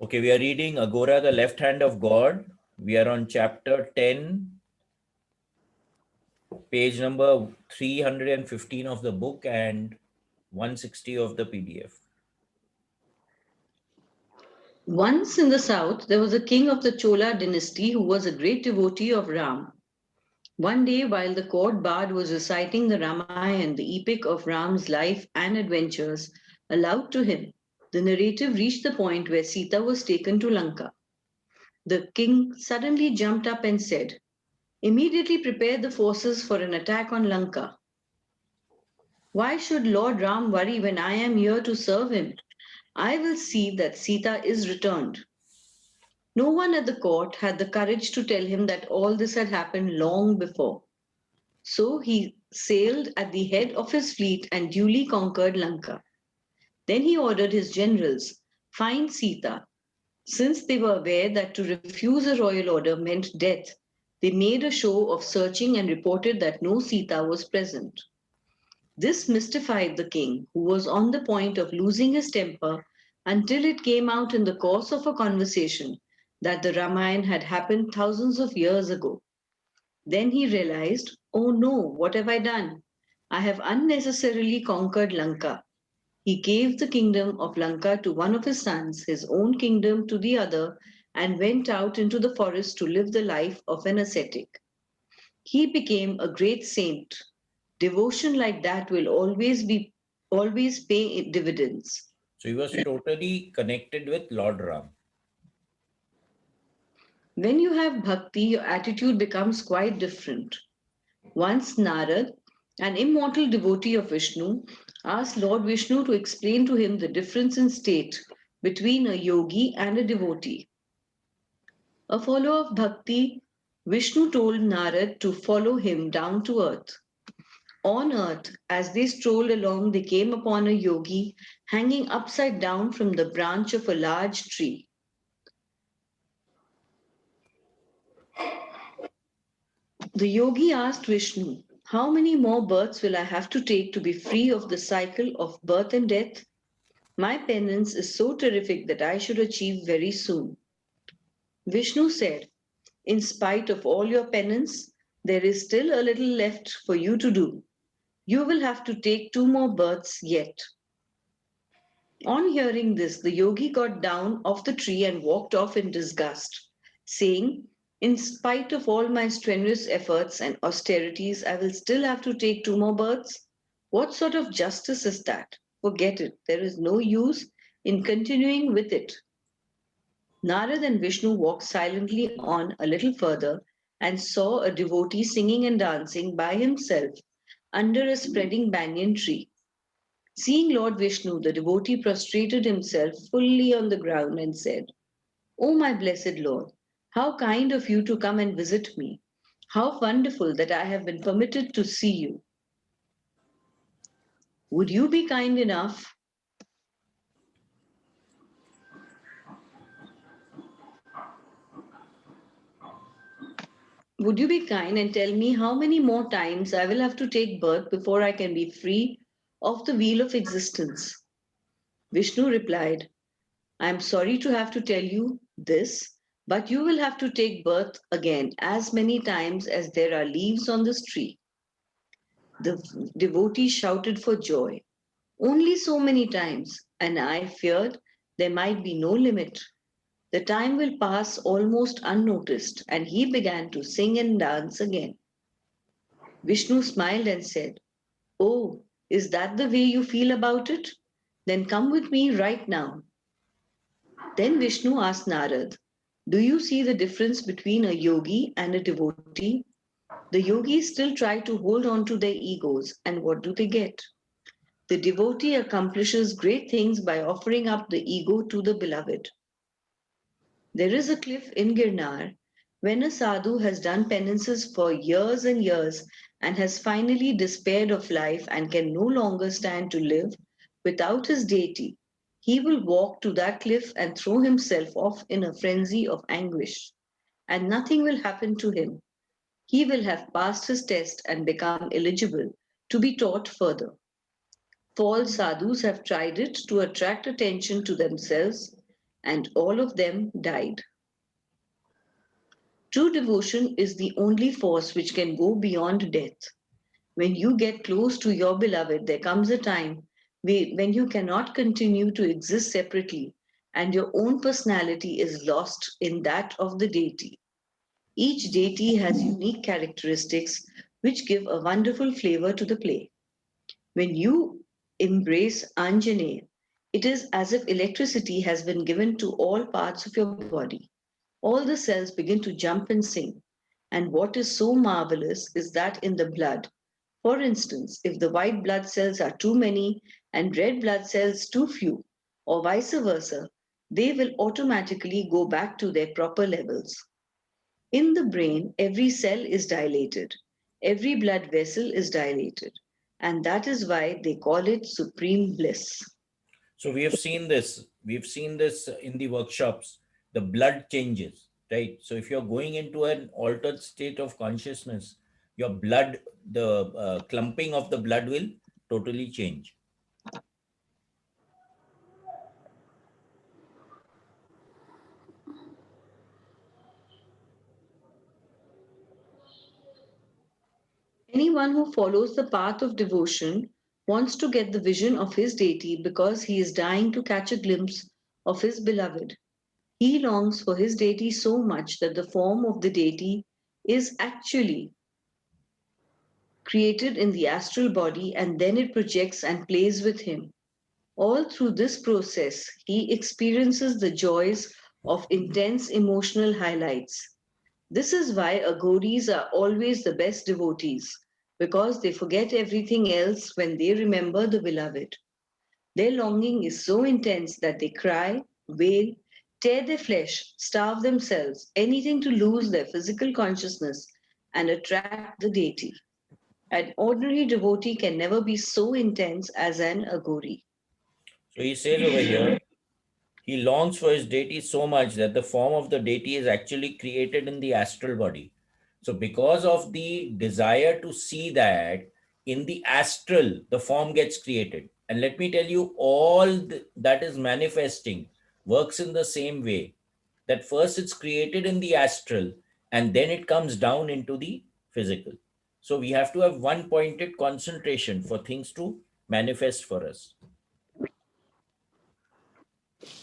Okay, we are reading Aghora, the left hand of God. We are on chapter 10, page number 315 of the book and 160 of the PDF. Once in the south, there was a king of the Chola dynasty who was a great devotee of Ram. One day, while the court bard was reciting the Ramayana, the epic of Ram's life and adventures, aloud to him, the narrative reached the point where Sita was taken to Lanka. The king suddenly jumped up and said, "Immediately prepare the forces for an attack on Lanka. Why should Lord Ram worry when I am here to serve him? I will see that Sita is returned." No one at the court had the courage to tell him that all this had happened long before. So he sailed at the head of his fleet and duly conquered Lanka. Then he ordered his generals, "Find Sita." Since they were aware that to refuse a royal order meant death, they made a show of searching and reported that no Sita was present. This mystified the king, who was on the point of losing his temper until it came out in the course of a conversation that the Ramayana had happened thousands of years ago. Then he realized, "Oh no, what have I done? I have unnecessarily conquered Lanka." He gave the kingdom of Lanka to one of his sons, his own kingdom to the other, and went out into the forest to live the life of an ascetic. He became a great saint. Devotion like that will always pay dividends. So he was totally connected with Lord Ram. When you have bhakti, your attitude becomes quite different. Once Narad, an immortal devotee of Vishnu, asked Lord Vishnu to explain to him the difference in state between a yogi and a devotee. A follower of bhakti, Vishnu told Narad to follow him down to earth. On earth, as they strolled along, they came upon a yogi hanging upside down from the branch of a large tree. The yogi asked Vishnu, "How many more births will I have to take to be free of the cycle of birth and death? My penance is so terrific that I should achieve very soon." Vishnu said, "In spite of all your penance, there is still a little left for you to do. You will have to take 2 more births yet." On hearing this, the yogi got down off the tree and walked off in disgust, saying, "In spite of all my strenuous efforts and austerities, I will still have to take 2 more births? What sort of justice is that? Forget it. There is no use in continuing with it." Narad and Vishnu walked silently on a little further and saw a devotee singing and dancing by himself under a spreading banyan tree. Seeing Lord Vishnu, the devotee prostrated himself fully on the ground and said, "O my blessed Lord, how kind of you to come and visit me. How wonderful that I have been permitted to see you. Would you be kind enough Would you be kind and tell me how many more times I will have to take birth before I can be free of the wheel of existence?" Vishnu replied, "I am sorry to have to tell you this, but you will have to take birth again as many times as there are leaves on this tree." The devotee shouted for joy. "Only so many times," and I feared there might be no limit. "The time will pass almost unnoticed," and he began to sing and dance again. Vishnu smiled and said, "Oh, is that the way you feel about it? Then come with me right now." Then Vishnu asked Narad, "Do you see the difference between a yogi and a devotee? The yogis still try to hold on to their egos, and what do they get? The devotee accomplishes great things by offering up the ego to the beloved. There is a cliff in Girnar. When a sadhu has done penances for years and years and has finally despaired of life and can no longer stand to live without his deity, he will walk to that cliff and throw himself off in a frenzy of anguish. And nothing will happen to him. He will have passed his test and become eligible to be taught further. False sadhus have tried it to attract attention to themselves and all of them died. True devotion is the only force which can go beyond death. When you get close to your beloved, there comes a time when you cannot continue to exist separately and your own personality is lost in that of the deity. Each deity has unique characteristics which give a wonderful flavor to the play. When you embrace Anjaneya, it is as if electricity has been given to all parts of your body. All the cells begin to jump and sing. And what is so marvelous is that in the blood, for instance, if the white blood cells are too many and red blood cells too few, or vice versa, they will automatically go back to their proper levels. In the brain, every cell is dilated, every blood vessel is dilated, and that is why they call it supreme bliss. So we have seen this. We've seen this in the workshops. The blood changes, right? So if you're going into an altered state of consciousness, your blood, the clumping of the blood will totally change. Anyone who follows the path of devotion wants to get the vision of his deity because he is dying to catch a glimpse of his beloved. He longs for his deity so much that the form of the deity is actually created in the astral body and then it projects and plays with him. All through this process, he experiences the joys of intense emotional highlights. This is why Aghoris are always the best devotees, because they forget everything else when they remember the beloved. Their longing is so intense that they cry, wail, tear their flesh, starve themselves, anything to lose their physical consciousness and attract the deity. An ordinary devotee can never be so intense as an Aghori. So he says over here, he longs for his deity so much that the form of the deity is actually created in the astral body. So, because of the desire to see that in the astral, the form gets created. And let me tell you, that is manifesting works in the same way, that first it's created in the astral and then it comes down into the physical. So, we have to have one pointed concentration for things to manifest for us.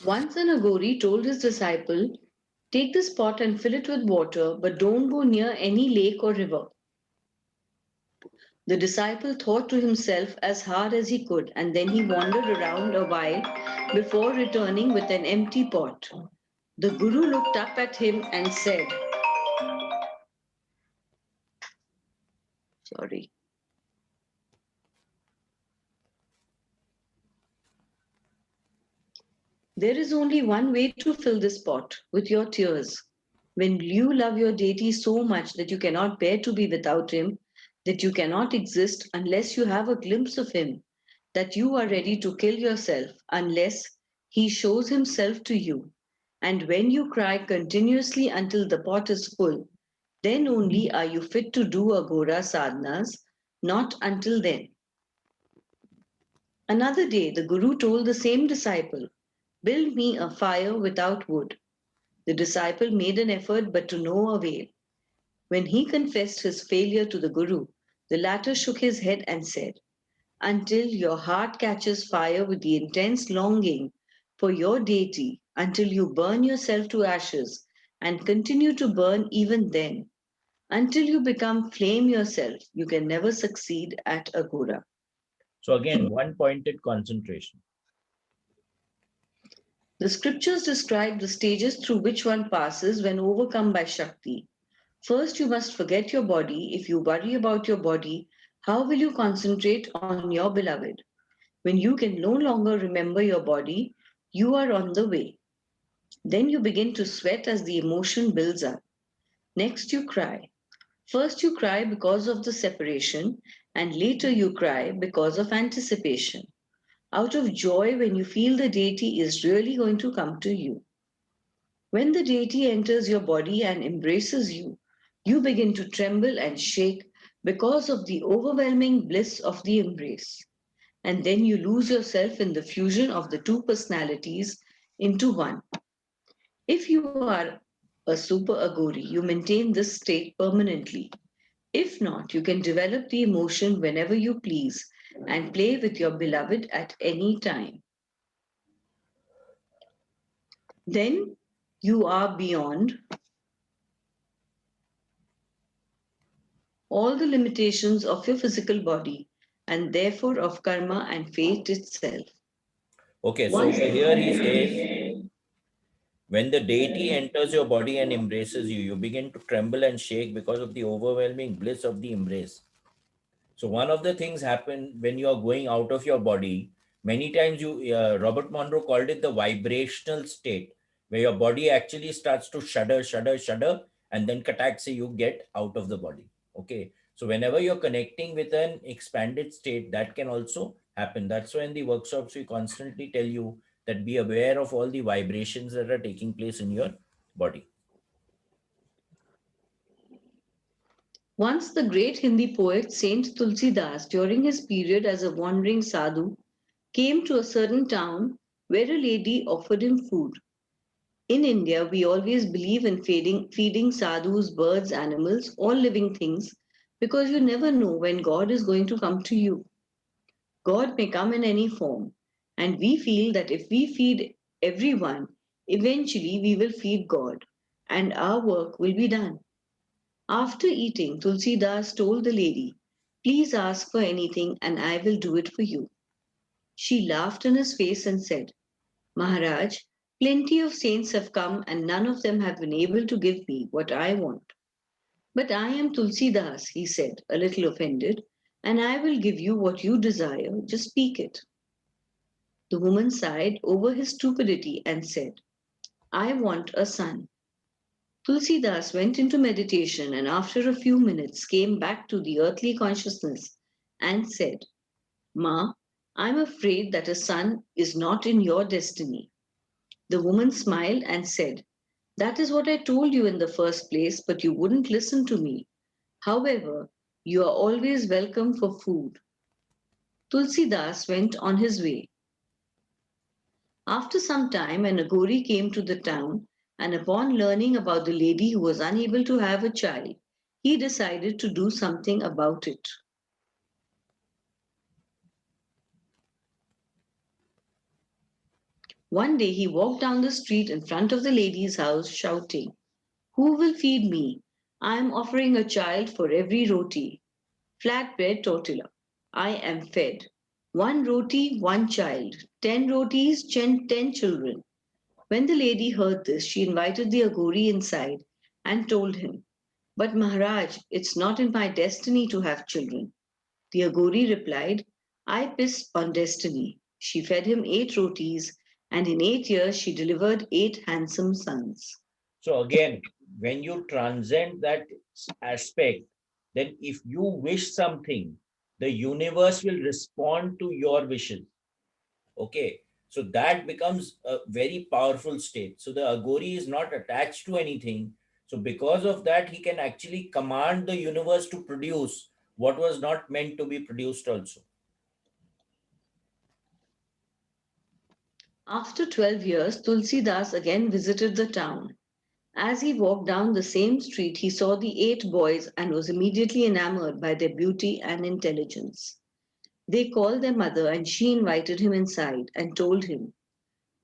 Once an Aghori told his disciple, take this pot and fill it with water, but don't go near any lake or river. The disciple thought to himself as hard as he could, and then he wandered around a while before returning with an empty pot. The Guru looked up at him and said, Sorry. There is only one way to fill this pot with your tears. When you love your deity so much that you cannot bear to be without him, that you cannot exist unless you have a glimpse of him, that you are ready to kill yourself unless he shows himself to you. And when you cry continuously until the pot is full, then only are you fit to do Aghora sadhanas, not until then. Another day, the Guru told the same disciple, build me a fire without wood. The disciple made an effort but to no avail. When he confessed his failure to the Guru, the latter shook his head and said, until your heart catches fire with the intense longing for your deity, until you burn yourself to ashes and continue to burn even then, until you become flame yourself, you can never succeed at Aghora. So, again, one pointed concentration. The scriptures describe the stages through which one passes when overcome by Shakti. First, you must forget your body. If you worry about your body, how will you concentrate on your beloved? When you can no longer remember your body, you are on the way. Then you begin to sweat as the emotion builds up. Next, you cry. First, you cry because of the separation, and later, you cry because of anticipation. Out of joy when you feel the deity is really going to come to you. When the deity enters your body and embraces you, you begin to tremble and shake because of the overwhelming bliss of the embrace. And then you lose yourself in the fusion of the two personalities into one. If you are a super Aghori, you maintain this state permanently. If not, you can develop the emotion whenever you please and play with your beloved at any time. Then you are beyond all the limitations of your physical body and therefore of karma and fate itself. Okay, so Once over here he says, when the deity enters your body and embraces you, you begin to tremble and shake because of the overwhelming bliss of the embrace. So one of the things happen when you are going out of your body. Many times Robert Monroe called it the vibrational state, where your body actually starts to shudder, shudder, shudder, and then katak you get out of the body. Okay. So whenever you're connecting with an expanded state, that can also happen. That's why in the workshops we constantly tell you that be aware of all the vibrations that are taking place in your body. Once the great Hindi poet Saint Tulsidas, during his period as a wandering sadhu, came to a certain town where a lady offered him food. In India, we always believe in feeding sadhus, birds, animals, all living things, because you never know when God is going to come to you. God may come in any form, and we feel that if we feed everyone, eventually we will feed God, and our work will be done. After eating, Tulsidas told the lady, "Please ask for anything and I will do it for you." She laughed in his face and said, "Maharaj, plenty of saints have come and none of them have been able to give me what I want. But I am Tulsidas," he said, a little offended, "and I will give you what you desire. Just speak it." The woman sighed over his stupidity and said, "I want a son." Tulsidas went into meditation and after a few minutes came back to the earthly consciousness and said, "Ma, I'm afraid that a son is not in your destiny." The woman smiled and said, "That is what I told you in the first place, but you wouldn't listen to me. However, you are always welcome for food." Tulsidas went on his way. After some time, an Aghori came to the town, and upon learning about the lady who was unable to have a child, he decided to do something about it. One day he walked down the street in front of the lady's house, shouting, "Who will feed me? I am offering a child for every roti. Flatbread tortilla. I am fed. One roti, one child. 10 rotis, ten children." When the lady heard this, she invited the Aghori inside and told him, "But Maharaj, it's not in my destiny to have children." The Aghori replied, "I piss on destiny." She fed him 8 rotis, and in 8 years she delivered 8 handsome sons. So again, when you transcend that aspect, then if you wish something, the universe will respond to your wishes. Okay. So that becomes a very powerful state. So the Aghori is not attached to anything. So because of that, he can actually command the universe to produce what was not meant to be produced also. After 12 years, Tulsidas again visited the town. As he walked down the same street, he saw the 8 boys and was immediately enamored by their beauty and intelligence. They called their mother and she invited him inside and told him,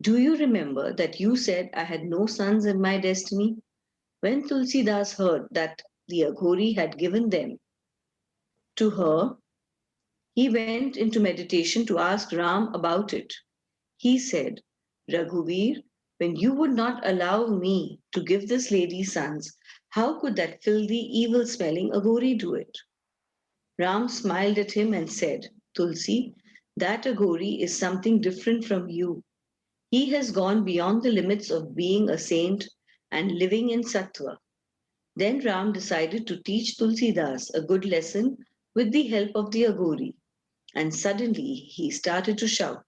"Do you remember that you said I had no sons in my destiny?" When Tulsidas heard that the Aghori had given them to her, he went into meditation to ask Ram about it. He said, "Raghuveer, when you would not allow me to give this lady sons, how could that filthy, evil smelling Aghori do it?" Ram smiled at him and said, "Tulsi, that Aghori is something different from you. He has gone beyond the limits of being a saint and living in sattva." Then Ram decided to teach Tulsidas a good lesson with the help of the Aghori, and suddenly he started to shout,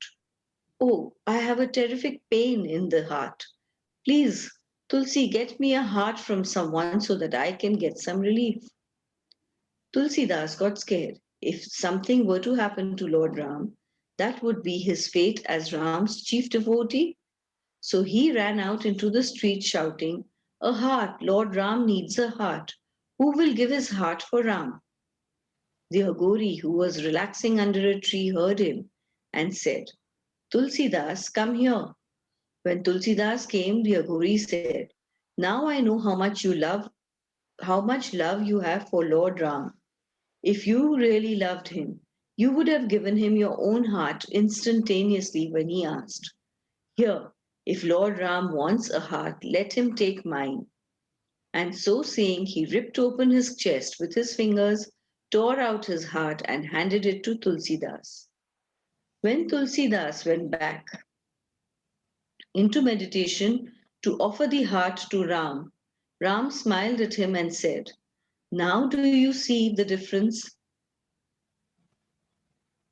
"Oh, I have a terrific pain in the heart. Please, Tulsi, get me a heart from someone so that I can get some relief." Tulsidas got scared. If something were to happen to Lord Ram, that would be his fate as Ram's chief devotee. So he ran out into the street shouting, "A heart! Lord Ram needs a heart. Who will give his heart for Ram?" The Aghori, who was relaxing under a tree, heard him and said, "Tulsidas, come here." When Tulsidas came, the Aghori said, "Now I know how much love you have for Lord Ram. If you really loved him, you would have given him your own heart instantaneously when he asked. Here, if Lord Ram wants a heart, let him take mine." And so saying, he ripped open his chest with his fingers, tore out his heart, and handed it to Tulsidas. When Tulsidas went back into meditation to offer the heart to Ram, Ram smiled at him and said, "Now do you see the difference?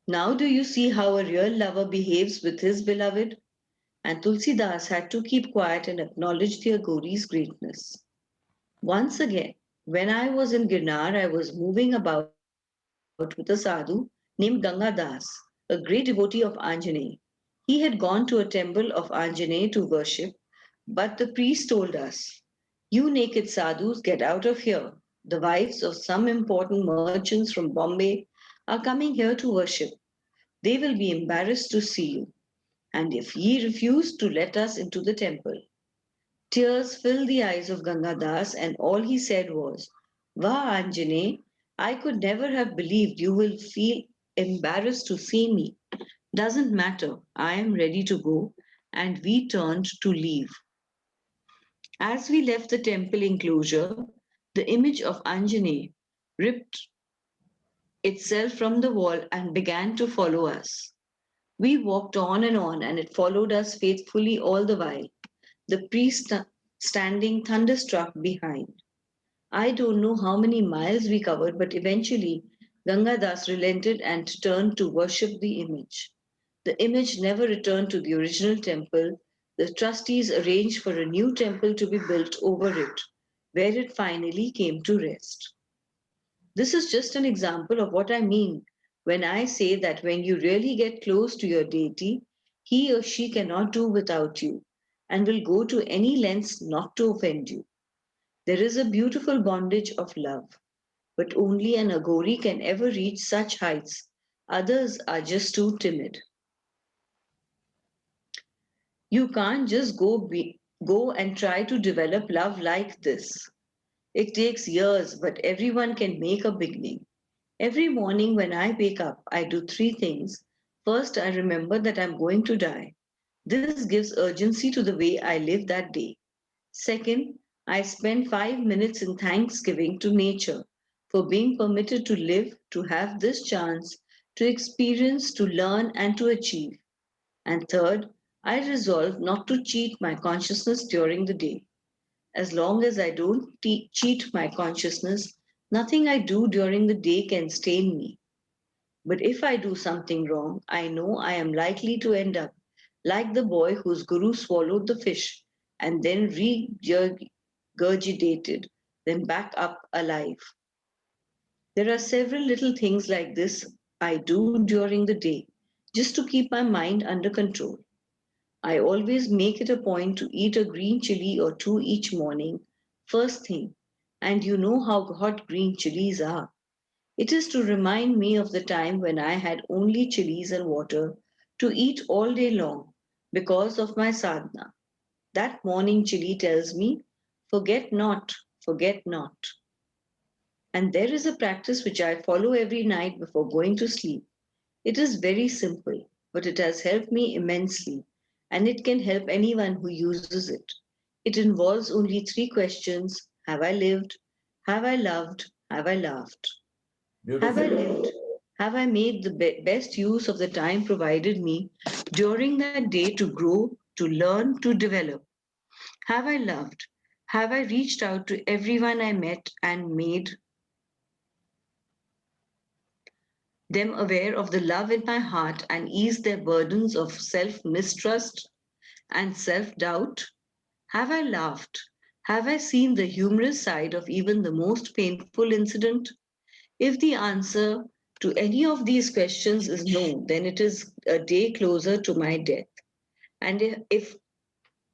Now do you see how a real lover behaves with his beloved?" And Tulsidas had to keep quiet and acknowledge the Aghori's greatness. Once again, when I was in Girnar, I was moving about with a sadhu named Gangadas, a great devotee of Anjaneya. He had gone to a temple of Anjaneya to worship, but the priest told us, "You naked sadhus, get out of here. The wives of some important merchants from Bombay are coming here to worship. They will be embarrassed to see you, and if ye refuse to let us into the temple." Tears filled the eyes of Gangadas, and all he said was, "Vah, Anjane, I could never have believed you will feel embarrassed to see me. Doesn't matter, I am ready to go." And we turned to leave. As we left the temple enclosure, the image of Anjane ripped itself from the wall and began to follow us. We walked on, and it followed us faithfully all the while, the priest standing thunderstruck behind. I don't know how many miles we covered, but eventually Gangadas relented and turned to worship the image. The image never returned to the original temple. The trustees arranged for a new temple to be built over it, where it finally came to rest. This is just an example of what I mean when I say that when you really get close to your deity, he or she cannot do without you and will go to any lengths not to offend you. There is a beautiful bondage of love, but only an Aghori can ever reach such heights. Others are just too timid. You can't just go and try to develop love like this. It takes years, but everyone can make a beginning. Every morning when I wake up, I do three things. First, I remember that I'm going to die. This gives urgency to the way I live that day. Second, I spend 5 minutes in thanksgiving to nature for being permitted to live, to have this chance, to experience, to learn, and to achieve. And third, I resolve not to cheat my consciousness during the day. As long as I don't cheat my consciousness, nothing I do during the day can stain me. But if I do something wrong, I know I am likely to end up like the boy whose guru swallowed the fish and then regurgitated them back up alive. There are several little things like this I do during the day just to keep my mind under control. I always make it a point to eat a green chili or two each morning, first thing. And you know how hot green chilies are. It is to remind me of the time when I had only chilies and water to eat all day long because of my sadhana. That morning chili tells me, "Forget not, forget not." And there is a practice which I follow every night before going to sleep. It is very simple, but it has helped me immensely, and it can help anyone who uses it. It involves only three questions: Have I lived? Have I loved? Have I laughed? Have I Beautiful. lived? Have I made the best use of the time provided me during that day to grow, to learn, to develop? Have I loved? Have I reached out to everyone I met and made them aware of the love in my heart and eased their burdens of self mistrust and self doubt? Have I laughed? Have I seen the humorous side of even the most painful incident? If the answer to any of these questions is no, then it is a day closer to my death. And if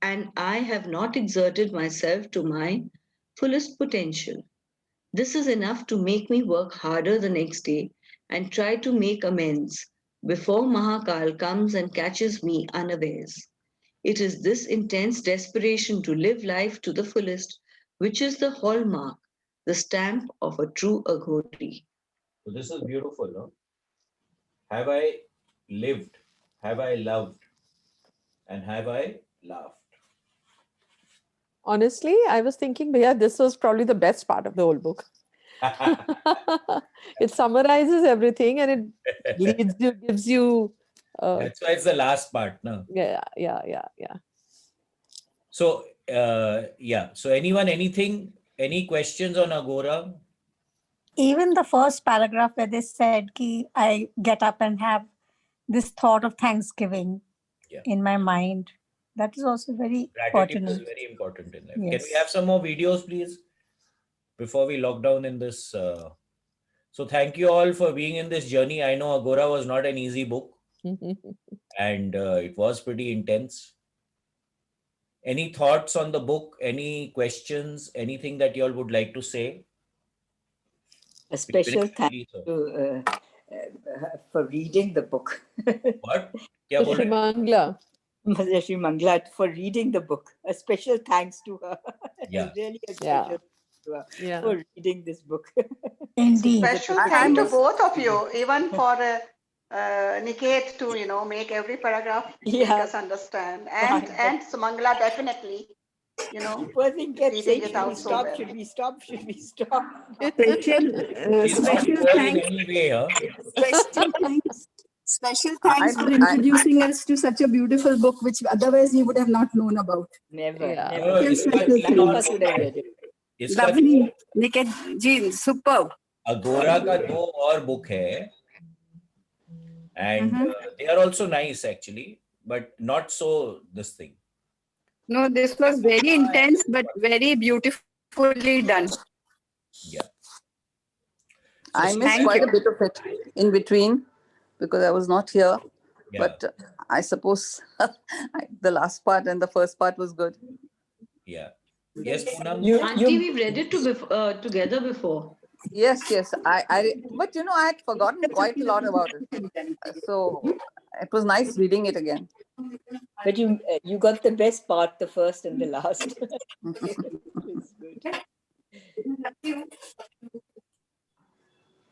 and I have not exerted myself to my fullest potential. This is enough to make me work harder the next day and try to make amends before Mahakal comes and catches me unawares. It is this intense desperation to live life to the fullest which is the hallmark, the stamp of a true Aghori. So this is beautiful, no? Have I lived? Have I loved? And have I laughed? Honestly, I was thinking, yeah, this was probably the best part of the whole book. It summarizes everything and it leads you, gives you, That's why it's the last part, no? yeah. So, yeah. So, anyone, anything, any questions on Aghora? Even the first paragraph where they said, Ki, I get up and have this thought of Thanksgiving Yeah. in my mind. That is also very Gratitude is pertinent. very important in life. Can we Yes. have some more videos, please, before we lock down in this? So, thank you all for being in this journey. I know Aghora was not an easy book and it was pretty intense. Any thoughts on the book? Any questions? Anything that you all would like to say? A special thank Really, sir. you for reading the book. What? क्या बोल रहे हैं? Shrimangla. Shri Mangla for reading the book. A special thanks to her. Yeah. Really a Yeah. special thanks to her Yeah. for reading this book. Indeed. Special thank to both of you, even for Niket to make every paragraph make us understand, and Sumangla definitely Poor thing kept reading saying, it should we out so stop? well. Should we stop? Should we stop? She's not Special poor in thanks, any way, huh? special I- thanks for introducing us to such a beautiful book, which otherwise we would have not known about. Never, Yeah. never. Special, इसका special तीन None of और us book would have है. read it. इसका Lovely. Niket ji, superb. अगोरा का दो और book है and they are also nice actually, but not so this thing. No, this was very intense, but very beautifully done. Yeah. I So missed Thank quite you. a bit of it in between because I was not here. yeah, But I suppose the last part and the first part was good. yeah. Yes, Poonam? Auntie, we've read it together before. Yes, yes. But I had forgotten quite a lot about it. So it was nice reading it again. But you got the best part, the first and the last. It's good.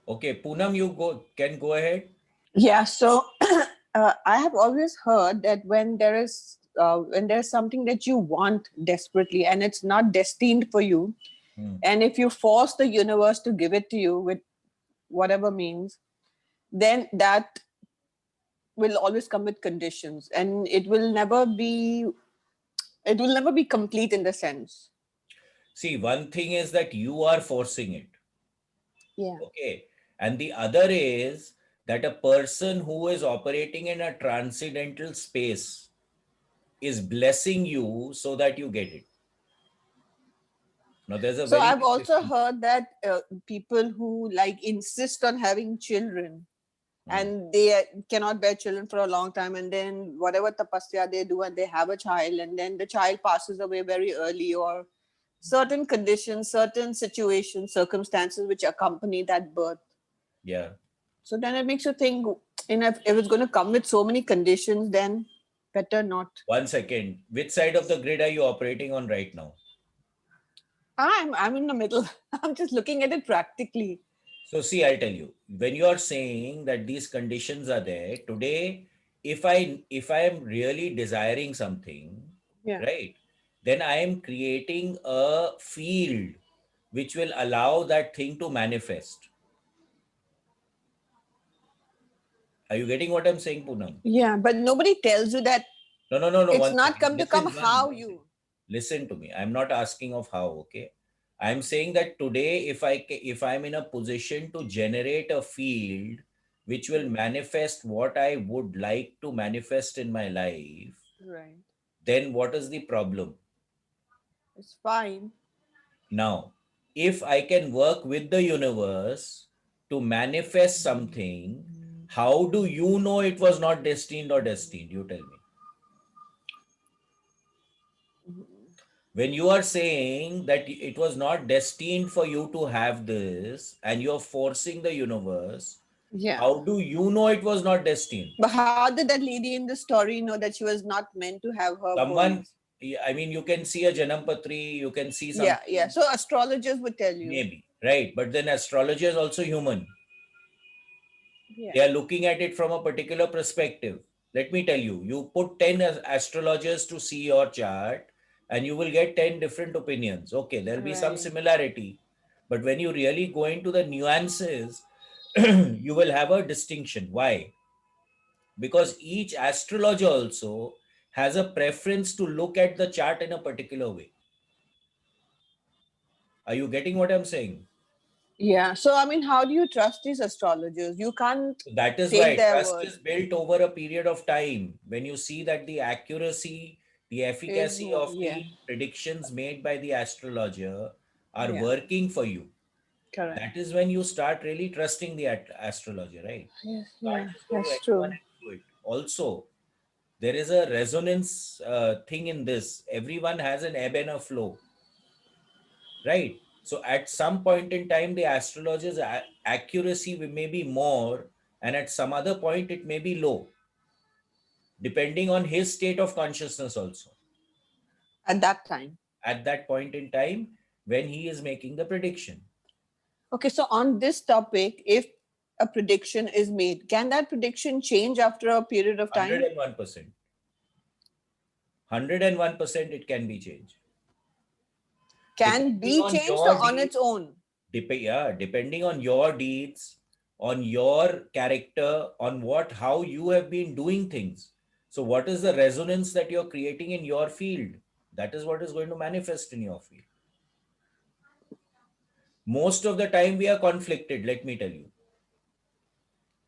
Okay, Poonam, you can go ahead. Yeah, so I have always heard that when there's something that you want desperately and it's not destined for you, and if you force the universe to give it to you with whatever means, then that will always come with conditions, and it will never be complete in the sense. See, one thing is that you are forcing it. Yeah. Okay. And the other is that a person who is operating in a transcendental space is blessing you so that you get it. Now, there's a So very I've big also difference. heard that people who insist on having children and they cannot bear children for a long time, and then whatever tapasya they do and they have a child, and then the child passes away very early, or certain conditions, certain situations, circumstances which accompany that birth. Yeah. So then it makes you think, if it's going to come with so many conditions, then better not. 1 second. Which side of the grid are you operating on right now? I'm in the middle. I'm just looking at it practically. So see, I'll tell you, when you are saying that these conditions are there today, if I am really desiring something, Yeah. right, then I am creating a field which will allow that thing to manifest. Are you getting what I'm saying, Poonam? Yeah, but nobody tells you that No. it's One not second. come to This come is how one. you. Listen to me. I'm not asking of how, okay? I'm saying that today, if I'm in a position to generate a field which will manifest what I would like to manifest in my life, Right. then what is the problem? It's fine. Now, if I can work with the universe to manifest something, how do you know it was not destined or destined? You tell me. When you are saying that it was not destined for you to have this and you're forcing the universe, Yeah. how do you know it was not destined? But how did that lady in the story know that she was not meant to have her Someone, bones? I mean, you can see a Janampatri, you can see Yeah, something, yeah. So astrologers would tell you. maybe, right? But then astrology is also human. Yeah. They are looking at it from a particular perspective. Let me tell you, you put 10 astrologers to see your chart and you will get 10 different opinions. Okay, there'll be some Right. similarity. But when you really go into the nuances, you will have a distinction. Why? Because each astrologer also has a preference to look at the chart in a particular way. Are you getting what I'm saying? Yeah. So I mean, how do you trust these astrologers? You can't That is take why their trust word. is built over a period of time. When you see that the accuracy, the Is efficacy more, of yeah, the predictions made by the astrologer are yeah, working for you, correct. that is when you start really trusting the astrologer, right? Yes, You can't yeah, just go to that's anyone true. and do it. Also, there is a resonance thing in this. Everyone has an ebb and a flow, right? So at some point in time, the astrologer's accuracy may be more, and at some other point, it may be low, depending on his state of consciousness also At that time. at that point in time when he is making the prediction. Okay, so on this topic, if a prediction is made, can that prediction change after a period of time? 101%. 101% it can be changed. Can Depending be on changed your or on its deeds, own? depending on your deeds, on your character, on how you have been doing things. So what is the resonance that you're creating in your field? That is what is going to manifest in your field. Most of the time we are conflicted, let me tell you.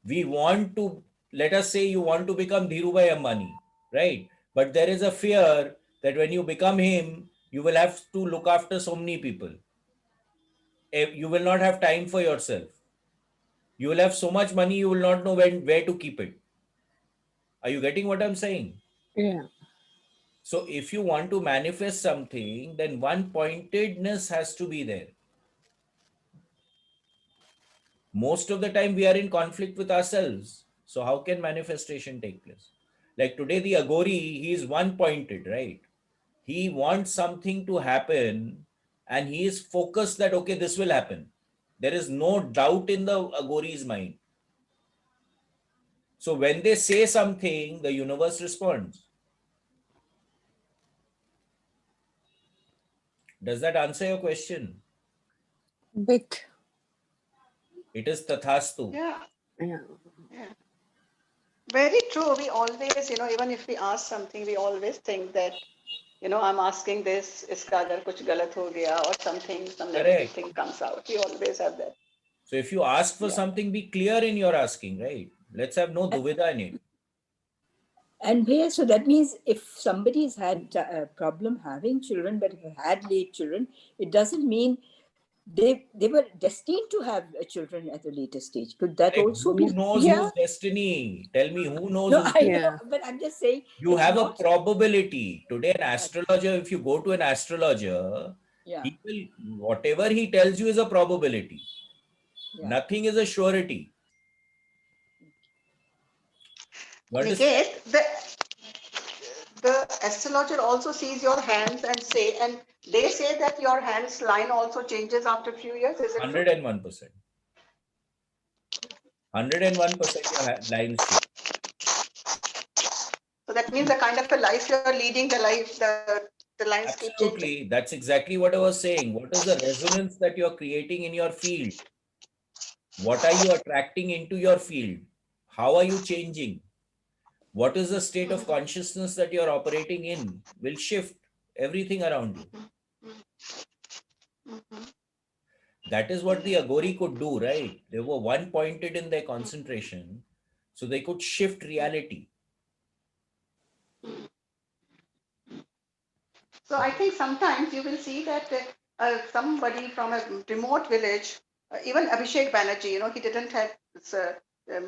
We want to, let us say you want to become Dhirubhai Ambani, right? But there is a fear that when you become him, you will have to look after so many people. You will not have time for yourself. You will have so much money, you will not know where to keep it. Are you getting what I'm saying? Yeah. So if you want to manifest something, then one pointedness has to be there. Most of the time we are in conflict with ourselves. So how can manifestation take place? Like today, the Aghori, he is one pointed, right? He wants something to happen and he is focused that, okay, this will happen. There is no doubt in the Aghori's mind. So when they say something, the universe responds. Does that answer your question? Bit. It is tathastu. Yeah, Yeah. yeah. Very true. We always, even if we ask something, we always think that, I'm asking this, iska agar kuch galat ho gaya or something, some negative Correct. thing comes out. We always have that. So if you ask for Yeah. something, be clear in your asking, right? Let's have no duvida in it. And Bhaiya, so that means if somebody's had a problem having children but have had late children, it doesn't mean they were destined to have children at a later stage. Could that Correct. also Who be? knows Yeah. whose destiny? Tell me who knows No, whose I destiny? know, Yeah. but I'm just saying You it's have a not. probability. Today, an astrologer, if you go to an astrologer, Yeah, he will, whatever he tells you is a probability. yeah. Nothing is a surety. You understand? Niket, the astrologer also sees your hands and they say that your hands line also changes after a few years. Is it true? 101%. 101% your lines change. So that means the kind of a life you're leading, the lines keep changing. Absolutely. That's exactly what I was saying. What is the resonance that you're creating in your field? What are you attracting into your field? How are you changing? What is the state of consciousness that you're operating in? Will shift everything around you. That is what the Aghori could do, right? They were one pointed in their concentration, so they could shift reality. So I think sometimes you will see that somebody from a remote village, even Abhishek Banerjee, he didn't have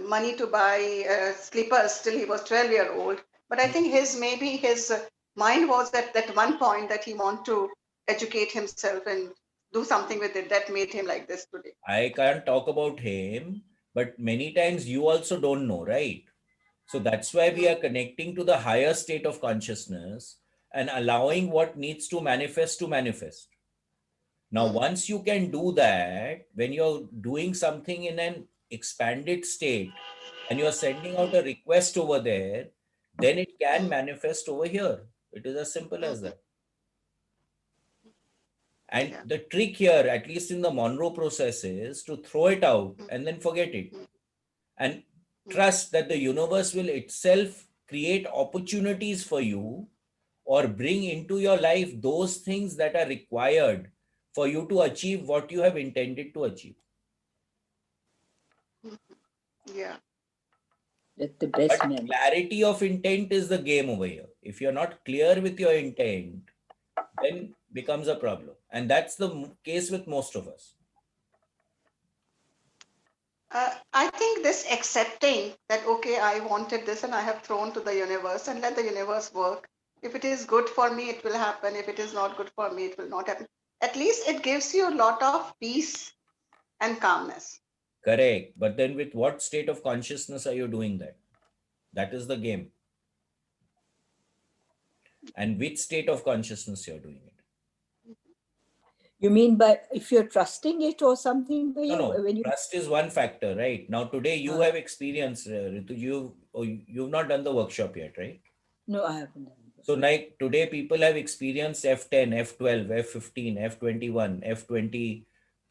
money to buy slippers till he was 12-year-old. But I think maybe his mind was at that one point that he want to educate himself and do something with it that made him like this today. I can't talk about him, but many times you also don't know, right? So that's why we are connecting to the higher state of consciousness and allowing what needs to manifest to manifest. Now, once you can do that, when you're doing something in an expanded state and you're sending out a request over there, then it can manifest over here. It is as simple as that. And Yeah. the trick here, at least in the Monroe process, is to throw it out and then forget it. And trust that the universe will itself create opportunities for you or bring into your life those things that are required for you to achieve what you have intended to achieve. Yeah. Let the best But man. clarity of intent is the game over here. If you're not clear with your intent, then becomes a problem. And that's the case with most of us. I think this accepting that, okay, I wanted this and I have thrown to the universe and let the universe work. If it is good for me, it will happen. If it is not good for me, it will not happen. At least it gives you a lot of peace and calmness. Correct. But then with what state of consciousness are you doing that? That is the game. And which state of consciousness you're doing it. You mean by if you're trusting it or something? No. When you Trust is one factor, right? Now today you have experienced, Ritu, you've not done the workshop yet, right? No, I haven't. So like today people have experienced F10, F12, F15, F21, F23,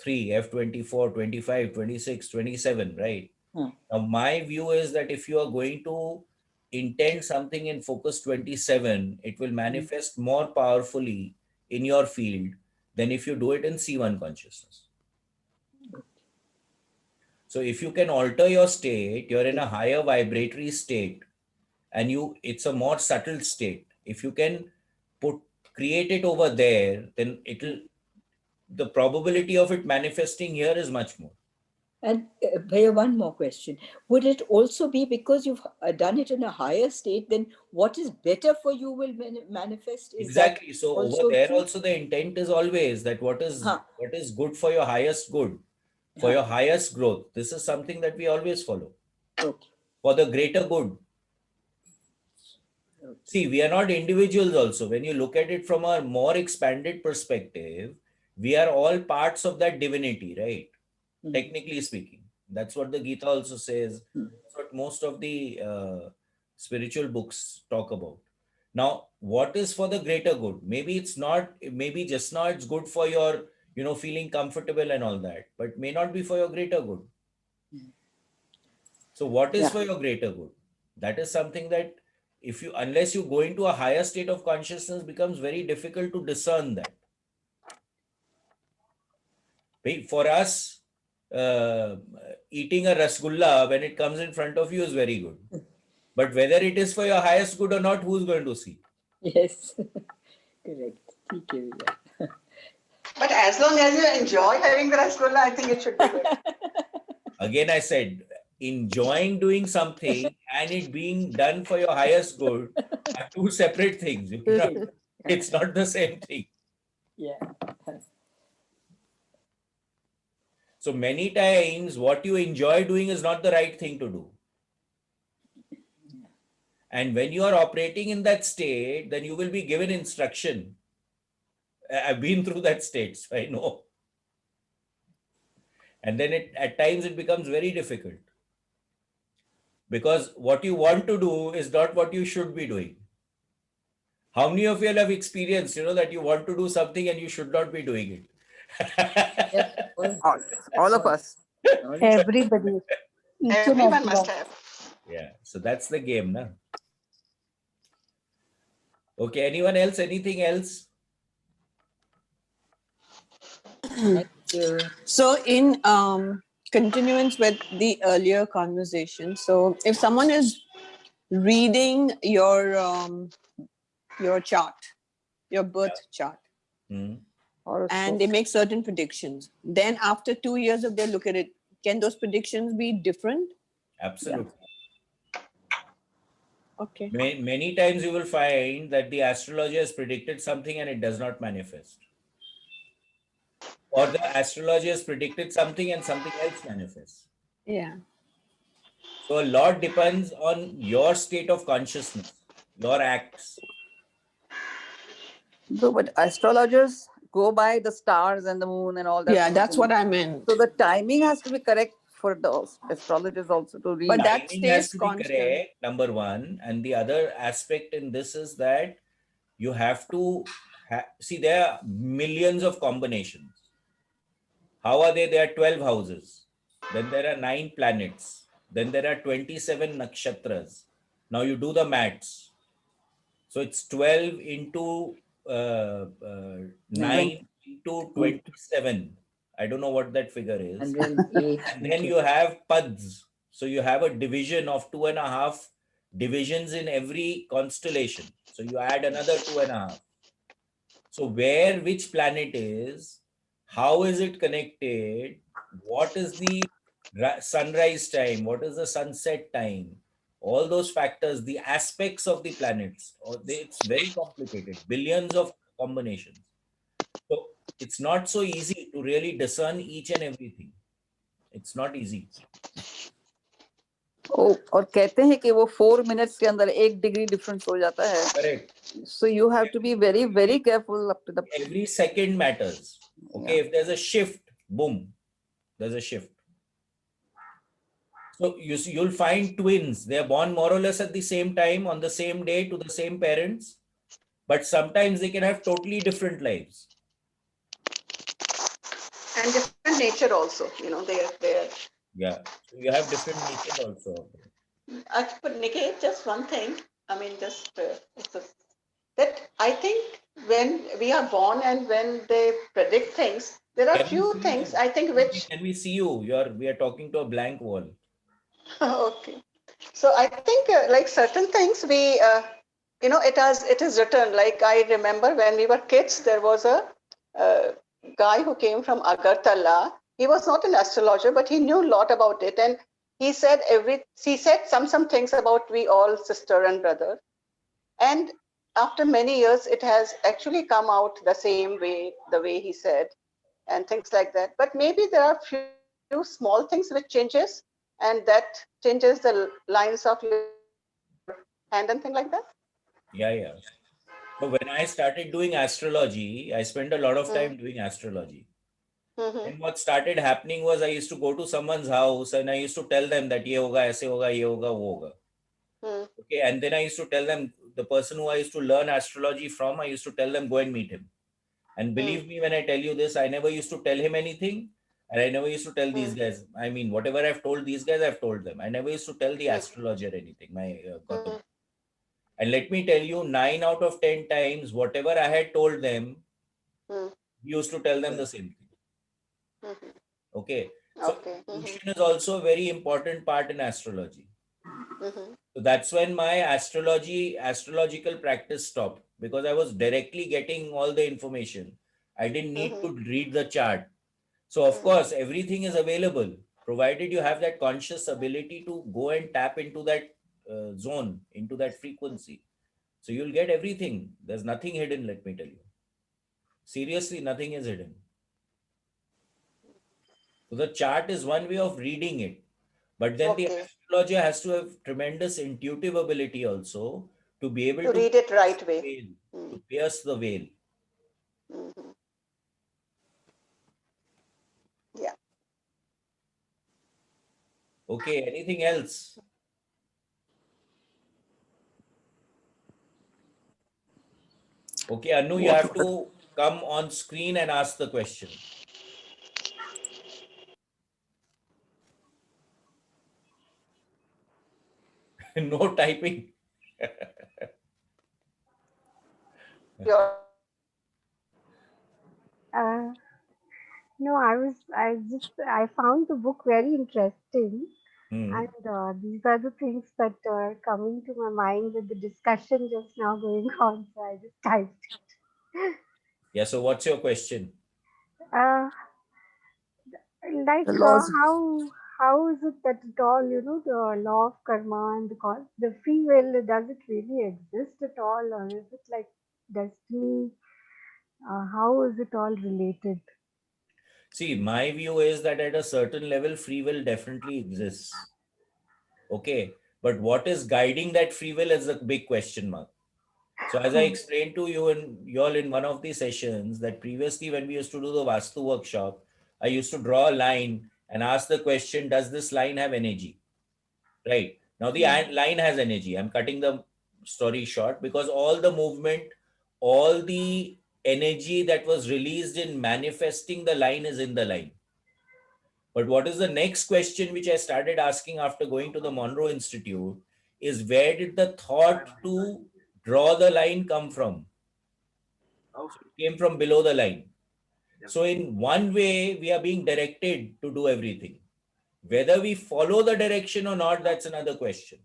F24, 25, 26, 27, right? Now my view is that if you are going to intend something in focus 27, it will manifest more powerfully in your field than if you do it in C1 consciousness. So if you can alter your state, you're in a higher vibratory state and it's a more subtle state. If you can create it over there, then the probability of it manifesting here is much more. And Bhaiya, one more question. Would it also be because you've done it in a higher state, then what is better for you will manifest? Is Exactly. that So over also there true? also the intent is always that what is good for your highest good, for your highest growth. This is something that we always follow. Okay. For the greater good. See, we are not individuals also. When you look at it from a more expanded perspective, we are all parts of that divinity, right? Technically speaking. That's what the Gita also says. That's what most of the spiritual books talk about. Now, what is for the greater good? Maybe it's not, maybe just now it's good for your, feeling comfortable and all that, but may not be for your greater good. So what is for your greater good? That is something that unless you go into a higher state of consciousness, becomes very difficult to discern that. For us, eating a rasgulla when it comes in front of you is very good. But whether it is for your highest good or not, who's going to see? Yes, correct. Okay, yeah. But as long as you enjoy having the rasgulla, I think it should be good. Again, I said, enjoying doing something and it being done for your highest good are two separate things. It's not the same thing. Yeah. So many times what you enjoy doing is not the right thing to do. And when you are operating in that state, then you will be given instruction. I've been through that state, so I know. And then at times it becomes very difficult. Because what you want to do is not what you should be doing. How many of you have experienced, that you want to do something and you should not be doing it? Yep. All of us. Everybody. Each and Everyone must everyone. have. Yeah, so that's the game, na? Okay, anyone else? Anything else? Thank you. So, in continuance with the earlier conversation, so if someone is reading your chart, your birth chart, and they make certain predictions, then after 2 years, if they look at it, can those predictions be different? Absolutely. Okay. Many times you will find that the astrologer has predicted something and it does not manifest. Or the astrologer has predicted something and something else manifests. Yeah. So a lot depends on your state of consciousness, your acts. So, but astrologers go by the stars and the moon and all that Yeah, sort of that's what thing. I meant. So the timing has to be correct for the astrologers also to read. But that Timing has stays to be constant. correct, number one. And the other aspect in this is that you have to see, there are millions of combinations. How are they? There are 12 houses. Then there are 9 planets. Then there are 27 nakshatras. Now you do the maths. So it's 12 into 9 into 27. I don't know what that figure is. 108. And then you have pads. So you have a division of 2.5 divisions in every constellation. So you add another 2.5. So where which planet is, how is it connected, what is the sunrise time, what is the sunset time, all those factors, the aspects of the planets, it's very complicated, billions of combinations. So it's not so easy to really discern each and everything. It's not easy. ओ और कहते हैं कि वो 4 minutes के अंदर 1 degree difference हो जाता है. Correct. So you have to be very, very careful up to the. Every second matters. Okay, Yeah. if there's a shift, boom, there's a shift. So you'll find twins. They are born more or less at the same time, on the same day, to the same parents, but sometimes they can have totally different lives. And different nature also, they're. Yeah, so you have different nature also. But Niket, just one thing. I mean, just that I think when we are born and when they predict things, there are Can we few see things you? I think which. Can we see you? We are talking to a blank wall. Okay. So I think like certain things it is written. Like I remember when we were kids, there was a uh, guy who came from Agartala. He was not an astrologer, but he knew a lot about it, and he said some things about we all sister and brother. And after many years, it has actually come out the same way, the way he said, and things like that. But maybe there are few small things which changes, and that changes the lines of your hand and thing like that. Yeah, yeah. So when I started doing astrology, I spent a lot of Mm. time doing astrology. Mm-hmm. And what started happening was I used to go to someone's house and I used to tell them that ye hoga, aise hoga, ye hoga, wo hoga. Mm. Okay, and then I used to tell them, the person who I used to learn astrology from, I used to tell them, go and meet him. And believe me when I tell you this, I never used to tell him anything. And I never used to tell these guys. I mean, whatever I've told these guys, I've told them. I never used to tell the astrologer anything, my Gautam. And let me tell you, 9 out of 10 times, whatever I had told them, he used to tell them the same thing. Mm-hmm. Okay. So Okay. intuition is also a very important part in astrology. Mm-hmm. So that's when my astrological practice stopped, because I was directly getting all the information. I didn't need to read the chart. So of course, everything is available, provided you have that conscious ability to go and tap into that zone, into that frequency. So you'll get everything. There's nothing hidden, let me tell you. Seriously, nothing is hidden. So the chart is one way of reading it. But then the Okay. astrologer has to have tremendous intuitive ability also to be able To to read it pierce right the way. veil, to pierce the veil. Mm-hmm. Yeah. Okay, anything else? Okay, Anu, you have to come on screen and ask the question. No typing. Your Uh, no, I found the book very interesting. Hmm. And these are the things that are coming to my mind with the discussion just now going on. So I just typed it. Yeah, so what's your question? Uh, like The laws. how is it that it all, the law of karma and the free will, does it really exist at all, or is it like destiny? How is it all related? See, my view is that at a certain level, free will definitely exists. Okay. But what is guiding that free will is a big question mark. So as I explained to you and y'all in one of the sessions that previously when we used to do the Vastu workshop, I used to draw a line and ask the question, does this line have energy? Right. Now the line has energy. I'm cutting the story short because all the movement, all the energy that was released in manifesting the line is in the line. But what is the next question which I started asking after going to the Monroe Institute is where did the thought to draw the line come from? So it came from below the line. So in one way, we are being directed to do everything. Whether we follow the direction or not, that's another question.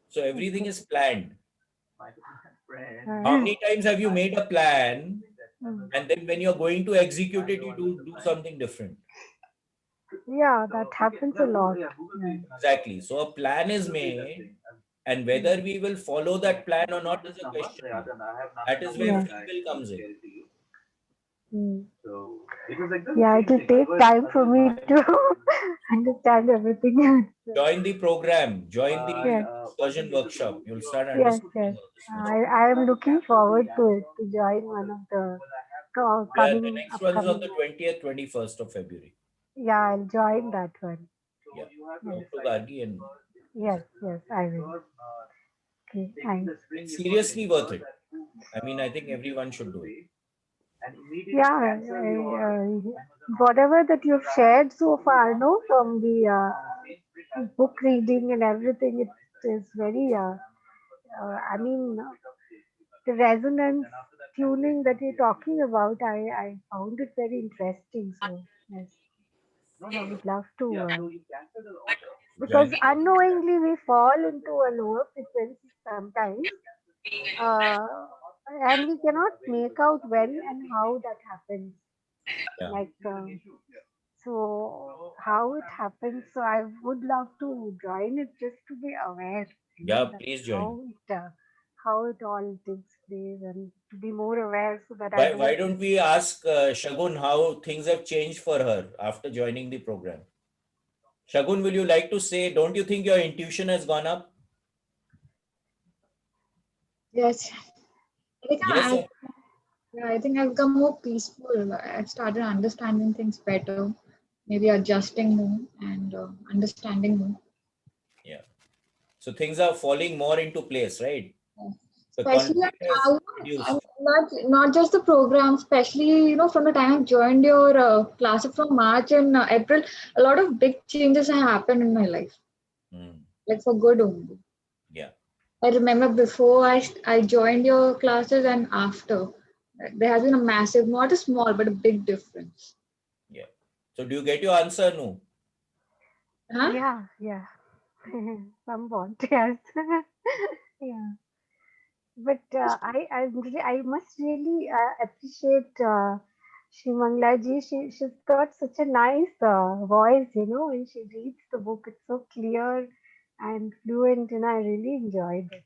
So everything is planned. How many times have you made a plan and then when you're going to execute it, you do something different? Yeah, that happens a lot. Yeah. Exactly. So a plan is made, and whether we will follow that plan or not is a question mark. That is where Yeah. free will comes in. Mm. Yeah, it will take time for me to understand everything. Join the program, join the Yes, discussion workshop. You'll start yes, understanding yes. all this much. I am looking forward to it, to join one of the Yeah, the coming, next one's on upcoming. the 20th, 21st of February. Yeah, I'll join that one. Yeah. Yes, Talk to Gargi and yes, yes, I will. Okay, thanks. it's seriously worth it. I mean, I think everyone should do it. Yeah, whatever that you've shared so far, no, from the book reading and everything, it is very, I mean, the resonance tuning that you're talking about, I found it very interesting. So, yes, I would love to, because Join the unknowingly we fall into a lower frequency sometimes, uh, and we cannot make out when and how that happens. yeah. Like, so how it happens. So I would love to join it just to be aware, Yeah, that please join. how it all takes place, and to be more aware so that I Why don't. don't we ask Shagun how things have changed for her after joining the program? Shagun, will you like to say, don't you think your intuition has gone up? Yes, I think Yes, sir. I think I've become more peaceful. I've started understanding things better, maybe adjusting more and understanding more. Yeah. So things are falling more into place, right? The Especially conflict has reduced. not just the program, especially from the time I joined your class from March and April, a lot of big changes have happened in my life, Hmm. like for good only. Yeah. I remember before I joined your classes and after, there has been a massive, not a small, but a big difference. Yeah. So do you get your answer? No. Huh? Yeah, somewhat, yes. Yeah. But I must really appreciate Shrimangla ji. She's got such a nice voice, when she reads the book. It's so clear and fluent, and I really enjoyed it.